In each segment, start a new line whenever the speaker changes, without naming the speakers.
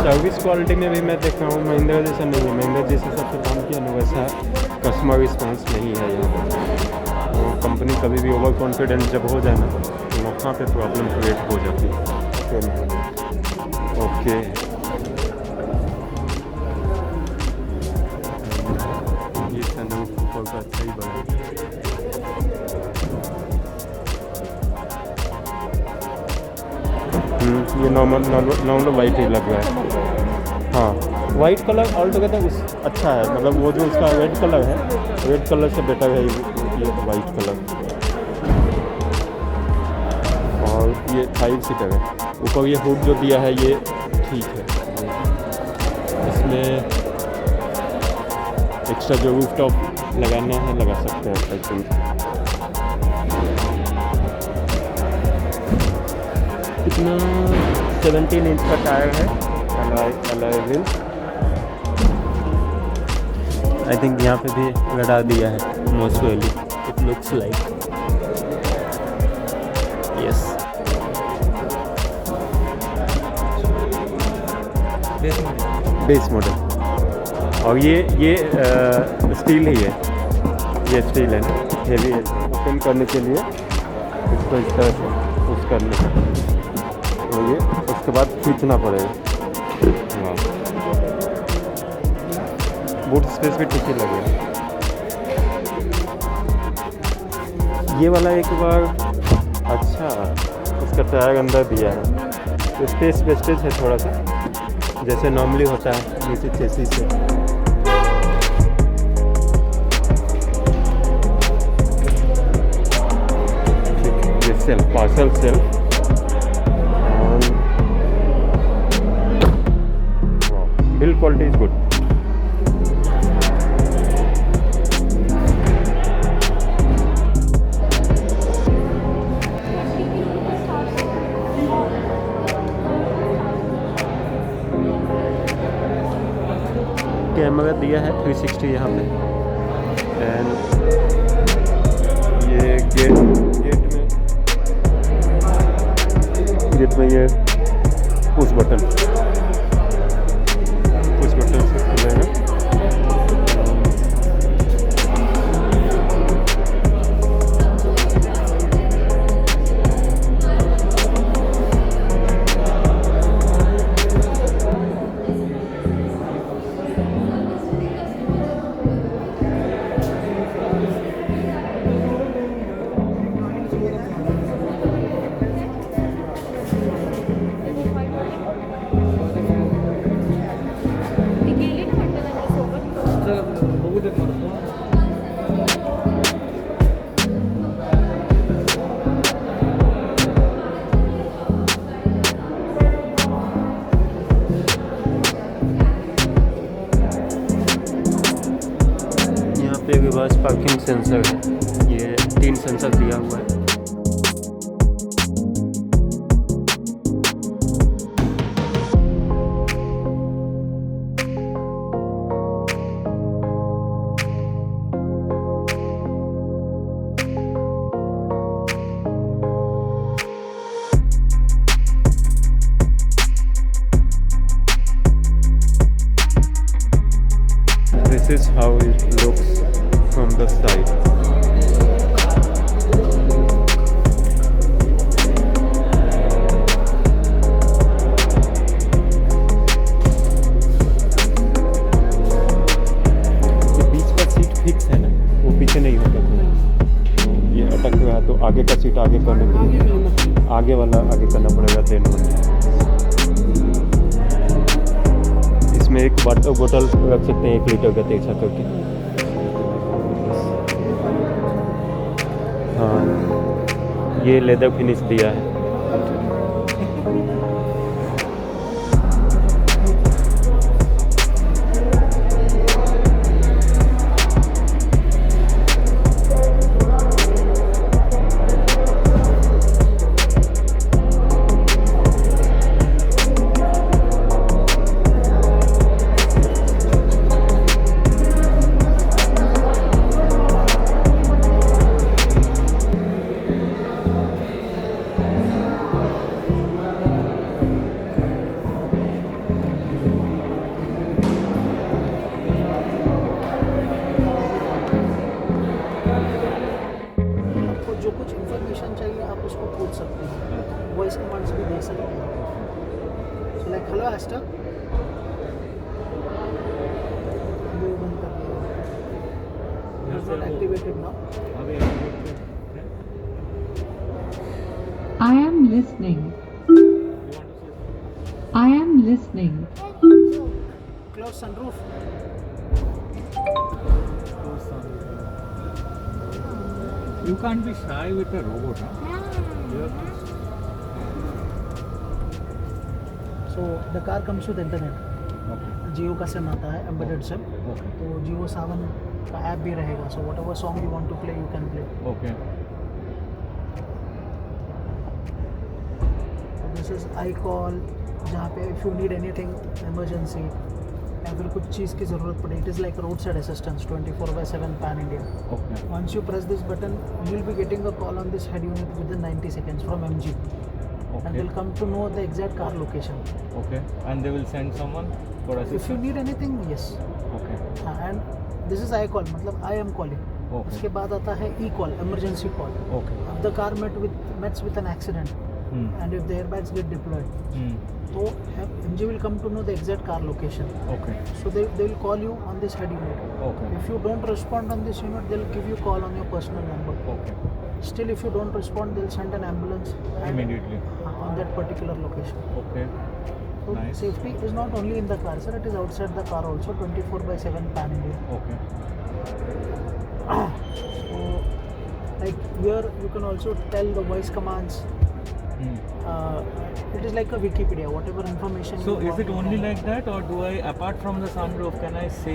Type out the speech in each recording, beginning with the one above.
Service quality में भी मैं देख रहा हूँ महिंद्रा जैसा नहीं है। महिंद्रा जैसे सबसे काम किया ना वैसा कस्टमर रिस्पॉन्स नहीं है यहाँ पर। तो कंपनी कभी भी ओवर कॉन्फिडेंस जब हो जाए ना तो वहाँ पे प्रॉब्लम क्रिएट हो जाती है। ओके ये सनरूफ ऊपर का अच्छा ही बना। ये नॉर्मल वाइट ही लग रहा है। हाँ वाइट कलर ऑल टुगेदर उस अच्छा है, मतलब वो जो उसका रेड कलर है, रेड कलर से बेटर है ये वाइट कलर। और ये 5 सीटर है। ऊपर ये हुड जो दिया है ये ठीक है। इसमें एक्स्ट्रा जो रूफ टॉप लगाना है लगा सकते हैं आई थिंक। कितना 17 इंच का टायर है, अलॉय व्हील। आई थिंक यहाँ पे भी लगा दिया है मोस्ट वेली, it looks like yes. Base model. और ये स्टील ही है, ये स्टील है हेवी ओपन करने के लिए इसको इस तरह से पुश करने का, तो ये उसके बाद खींचना पड़ेगा। बूट स्पेस भी ठीक ही लगेगा। ये वाला एक बार अच्छा उसका टायर अंदर दिया है, तो स्पेस वेस्टेज है थोड़ा सा, जैसे नॉर्मली होता है नीचे चेसी से। ये self parcel self build quality is good. Camera दिया है 360 यहाँ पे। एंड ये गेट में ये पुश बटन से खुलेगा। रिवर्स पार्किंग सेंसर है, ये 3 सेंसर दिया हुआ है। This is how it looks from the side. ये बीच का सीट फिक्स है ना, वो पीछे नहीं होता, तो ये अटक रहा है तो आगे का सीट आगे करने के लिए आगे वाला आगे करना पड़ेगा। देन इसमें एक वाटर बोतल रख सकते हैं 1 लीटर का तेजा करके। हाँ ये लेदर फिनिश दिया है।
सकते हैं, वॉइस कमांड्स भी दे सकते हैं। सो लाइक हेलो एस्टर, बंद कर दिया, it's not activated now.
I am listening. I am listening.
Close sunroof.
You can't be shy with a robot, huh? You have to-
So the car comes with internet.
Okay.
जियो का SIM आता है, embedded SIM.
Okay.
तो जियो 7 का app भी रहेगा, so whatever song you want to play you can play.
Okay.
This is I call, जहाँ पे if you need anything emergency या फिर कुछ चीज़ की ज़रूरत पड़े, it is like road side assistance 24/7 pan India.
Okay.
Once you press this button, you will be getting a call on this head unit within 90 seconds from MG, and
Okay.
they'll come to know the exact car location.
Okay. And they will send someone for
If you
assistance.
need anything, yes.
Okay.
And this is I call, मतलब I am calling.
Okay.
उसके बाद आता है E call, emergency call.
Okay.
If the car meets with an accident,
Hmm.
and if the airbags get deployed,
Hmm.
so MG will come to know the exact car location.
Okay.
So they will call you on this head unit.
Okay.
If you don't respond on this unit, they'll give you call on your personal number.
Okay.
Still, if you don't respond, they'll send an ambulance and-
Immediately.
on that particular location.
Okay.
So
Nice.
safety is not only in the car, sir. It is outside the car also. 24/7 pan India.
Okay.
So, like here, you can also tell the voice commands.
Hmm.
It is like a Wikipedia. Whatever information.
So
you
is it
want,
only
you can-
like that, or do I, apart from the sunroof, can I say,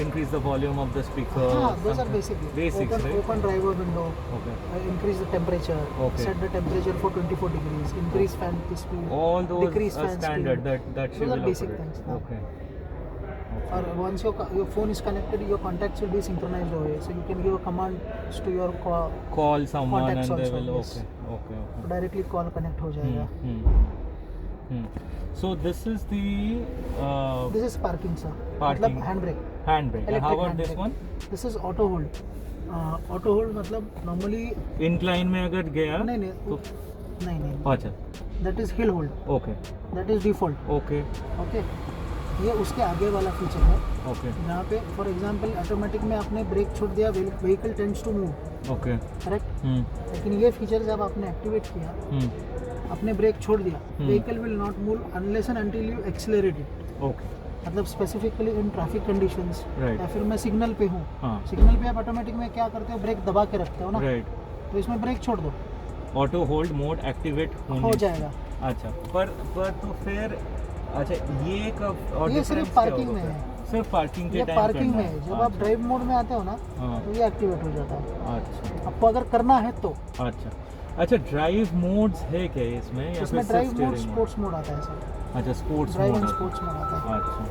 increase the volume of the speaker?
Those are
something?
basically
Basics, right?
open driver window.
Okay.
Increase the temperature.
Okay.
Set the temperature for 24 degrees. Increase fan speed.
All those
decrease
are
fan
standard
speed.
that she
Those are
will
basic
operate.
things.
Okay.
Or once your phone is connected, your contacts will be synchronized over here. So you can give a command to your
Call someone
Contacts
and they
also,
will.
yes.
Okay.
directly call connect हो जाएगा.
So this is the
This is parking, sir.
Parking.
मतलब handbrake.
handbrake. And how
Electric
about this
handbrake.
one?
This is auto hold. Auto hold मतलब normally
Incline में अगर गया
नहीं
तो
नहीं.
अच्छा.
That is hill hold.
Okay.
That is default.
Okay.
Okay. ये उसके आगे वाला फीचर है,
Okay.
जहाँ पे फॉर एग्जांपल ऑटोमेटिक में आपने ब्रेक छोड़ दिया, vehicle tends to move,
Okay.
Correct.
Hmm.
लेकिन ये फीचर जब आपने एक्टिवेट किया,
Hmm.
आपने ब्रेक छोड़ दिया,
Hmm.
Vehicle will not move unless and until you accelerate it.
Okay.
मतलब specifically in traffic conditions,
Right.
या फिर मैं सिग्नल पे हूँ,
हाँ.
सिग्नल पे आप ऑटोमेटिक में क्या करते हो, ब्रेक दबा के रखते हो ना,
Right.
तो इसमें ब्रेक छोड़ दो,
ऑटो होल्ड मोड एक्टिवेट
हो जाएगा।
अच्छा, पर तो फिर अच्छा ये कब और
ये
difference
सिर्फ
क्या
पार्किंग
होगा
में
फिर?
है,
सिर्फ पार्किंग के
ये
टाइम
पार्किंग
करना
में है।
है।
जब आप ड्राइव मोड में आते हो ना,
हाँ।
तो ये एक्टिवेट हो जाता है।
अच्छा
आपको अगर करना है तो
अच्छा ड्राइव मोड्स है क्या इसमें या
इसमें
फिर
ड्राइव
सिर्फ
mode
steering mode?
Sports mode आता है सर,
अच्छा sports
drive
mode
and sports mode आता है।
अच्छा